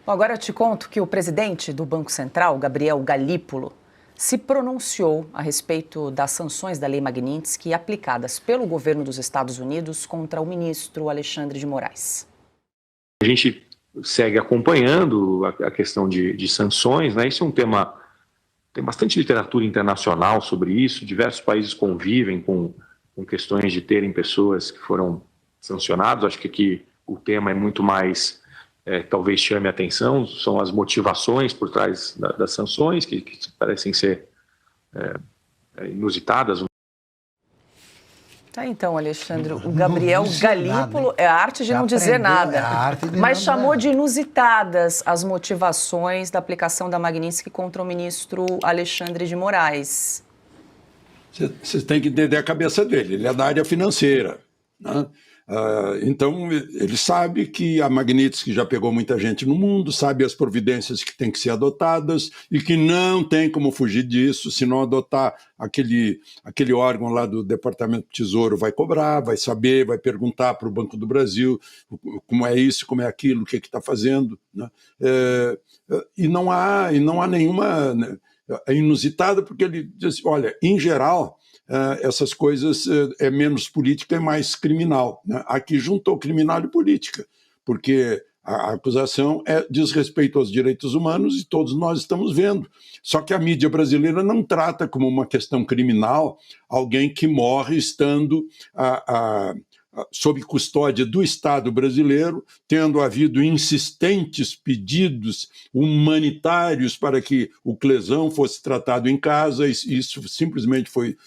Bom, agora eu te conto que o presidente do Banco Central, Gabriel Galípolo, se pronunciou a respeito das sanções da Lei Magnitsky aplicadas pelo governo dos Estados Unidos contra o ministro Alexandre de Moraes. A gente segue acompanhando a questão de sanções, né? Isso é um tema, tem bastante literatura internacional sobre isso, diversos países convivem com questões de terem pessoas que foram sancionadas. Acho que aqui o tema é muito mais, talvez chame a atenção, são as motivações por trás das sanções, que parecem ser inusitadas. Tá, então, Alexandre, o Gabriel Galípolo é a arte de não dizer nada, mas chamou de inusitadas as motivações da aplicação da Magnitsky contra o ministro Alexandre de Moraes. Você tem que entender a cabeça dele, ele é da área financeira, né? Então, ele sabe que a Magnitsky já pegou muita gente no mundo, sabe as providências que têm que ser adotadas e que não tem como fugir disso. Se não adotar, aquele órgão lá do Departamento do Tesouro vai cobrar, vai saber, vai perguntar para o Banco do Brasil como é isso, como é aquilo, o que está fazendo, né? E não há nenhuma... É inusitada porque ele diz assim, olha, em geral... essas coisas é menos política e mais criminal, né? Aqui juntou criminal e política, porque a acusação diz respeito aos direitos humanos e todos nós estamos vendo. Só que a mídia brasileira não trata como uma questão criminal alguém que morre estando sob custódia do Estado brasileiro, tendo havido insistentes pedidos humanitários para que o Clesão fosse tratado em casa, e isso simplesmente foi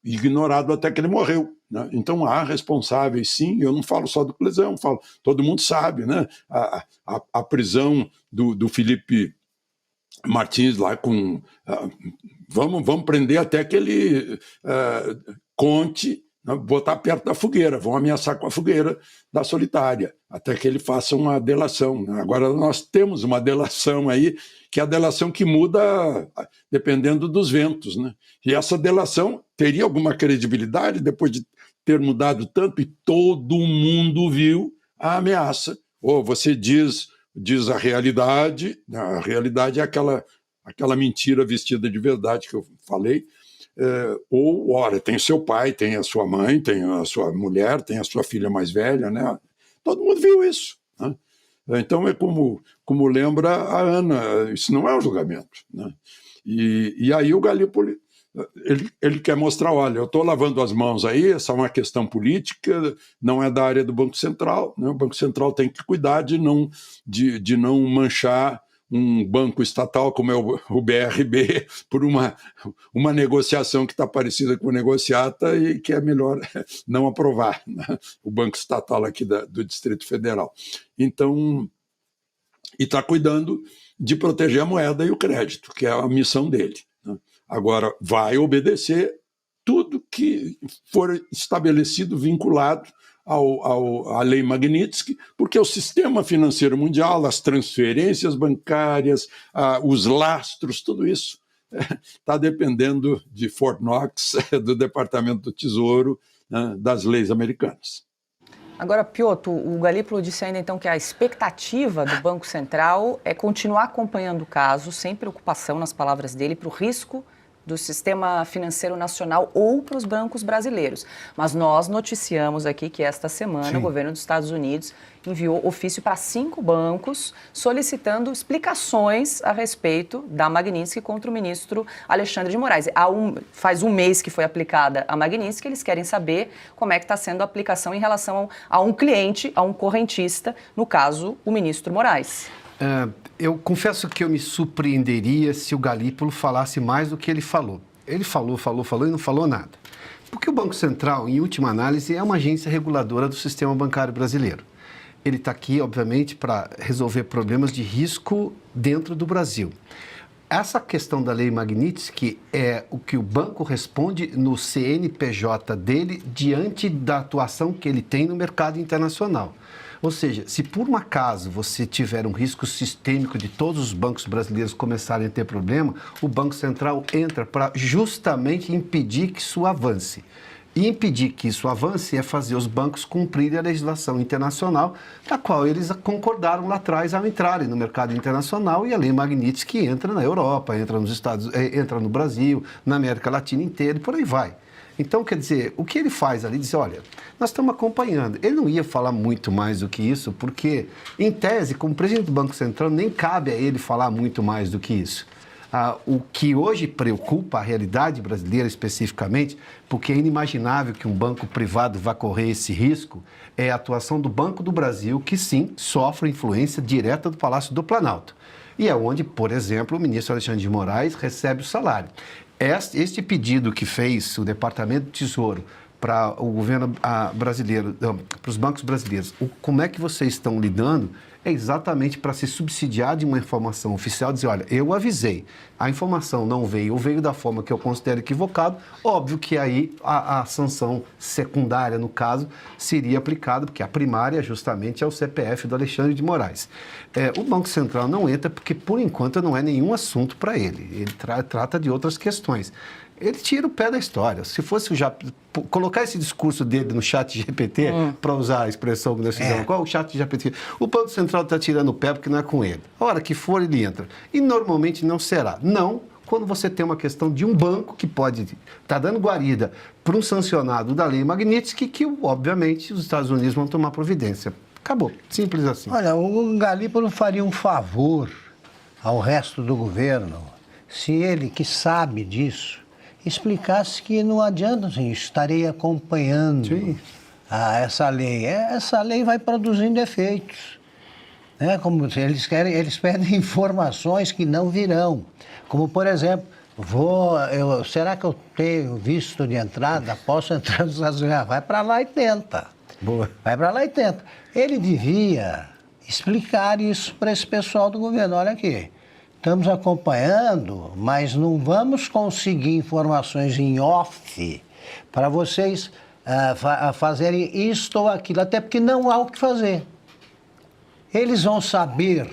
ignorado até que ele morreu, né? Então há responsáveis, sim. Eu não falo só do Clesão, todo mundo sabe, né? A prisão do Felipe Martins lá com... vamos prender até que ele conte, botar perto da fogueira, vão ameaçar com a fogueira da solitária, até que ele faça uma delação. Agora nós temos uma delação aí, que é a delação que muda dependendo dos ventos, né? E essa delação teria alguma credibilidade depois de ter mudado tanto e todo mundo viu a ameaça. Ou você diz a realidade é aquela mentira vestida de verdade que eu falei, ou, olha, tem seu pai, tem a sua mãe, tem a sua mulher, tem a sua filha mais velha, né? Todo mundo viu isso, né? Então é como lembra a Ana, isso não é um julgamento, né? E aí o Galípolo, ele quer mostrar, olha, eu estou lavando as mãos aí, essa é uma questão política, não é da área do Banco Central, né? O Banco Central tem que cuidar de não manchar um banco estatal como é o BRB por uma negociação que está parecida com negociata e que é melhor não aprovar, né? O banco estatal aqui do Distrito Federal. Então, e está cuidando de proteger a moeda e o crédito, que é a missão dele, né? Agora, vai obedecer tudo que for estabelecido, vinculado à Lei Magnitsky, porque o sistema financeiro mundial, as transferências bancárias, os lastros, tudo isso está dependendo de Fort Knox, do Departamento do Tesouro, né, das leis americanas. Agora, Piotr, o Galípolo disse ainda então que a expectativa do Banco Central é continuar acompanhando o caso, sem preocupação, nas palavras dele, para o risco do sistema financeiro nacional ou para os bancos brasileiros. Mas nós noticiamos aqui que esta semana o governo dos Estados Unidos enviou ofício para 5 bancos solicitando explicações a respeito da Magnitsky contra o ministro Alexandre de Moraes. Faz um mês que foi aplicada a Magnitsky, eles querem saber como é que está sendo a aplicação em relação a um cliente, a um correntista, no caso, o ministro Moraes. Eu confesso que eu me surpreenderia se o Galípolo falasse mais do que ele falou. Ele falou e não falou nada. Porque o Banco Central, em última análise, é uma agência reguladora do sistema bancário brasileiro. Ele está aqui, obviamente, para resolver problemas de risco dentro do Brasil. Essa questão da Lei Magnitsky é o que o banco responde no CNPJ dele diante da atuação que ele tem no mercado internacional. Ou seja, se por um acaso você tiver um risco sistêmico de todos os bancos brasileiros começarem a ter problema, o Banco Central entra para justamente impedir que isso avance. E impedir que isso avance é fazer os bancos cumprirem a legislação internacional, da qual eles concordaram lá atrás ao entrarem no mercado internacional, e a lei Magnitsky entra na Europa, entra nos entra no Brasil, na América Latina inteira e por aí vai. Então, quer dizer, o que ele faz ali, diz, olha, nós estamos acompanhando. Ele não ia falar muito mais do que isso, porque, em tese, como presidente do Banco Central, nem cabe a ele falar muito mais do que isso. O que hoje preocupa a realidade brasileira especificamente, porque é inimaginável que um banco privado vá correr esse risco, é a atuação do Banco do Brasil, que sim, sofre influência direta do Palácio do Planalto. E é onde, por exemplo, o ministro Alexandre de Moraes recebe o salário. Este pedido que fez o Departamento do Tesouro para o governo brasileiro, para os bancos brasileiros, como é que vocês estão lidando, é exatamente para se subsidiar de uma informação oficial, dizer, olha, eu avisei, a informação não veio, ou veio da forma que eu considero equivocado, óbvio que aí a sanção secundária, no caso, seria aplicada, porque a primária justamente é o CPF do Alexandre de Moraes. O Banco Central não entra porque, por enquanto, não é nenhum assunto para ele, ele trata de outras questões. Ele tira o pé da história. Se fosse colocar esse discurso dele no chat GPT, para usar a expressão que nós fizemos, qual é o chat GPT? O Banco Central está tirando o pé porque não é com ele. A hora que for, ele entra. E normalmente não será. Não quando você tem uma questão de um banco que pode estar dando guarida para um sancionado da lei Magnitsky, que obviamente os Estados Unidos vão tomar providência. Acabou. Simples assim. Olha, o Galípolo faria um favor ao resto do governo se ele, que sabe disso, explicasse que não adianta, assim, estarei acompanhando essa lei. Essa lei vai produzindo efeitos. Né? Como eles pedem informações que não virão. Como, por exemplo, será que eu tenho visto de entrada? Posso entrar nos Estados Unidos? Vai para lá e tenta. Boa. Vai para lá e tenta. Ele devia explicar isso para esse pessoal do governo. Olha aqui. Estamos acompanhando, mas não vamos conseguir informações em off para vocês fazerem isto ou aquilo, até porque não há o que fazer. Eles vão saber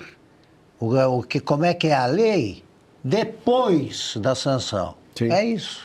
como é que é a lei depois da sanção. Sim. É isso.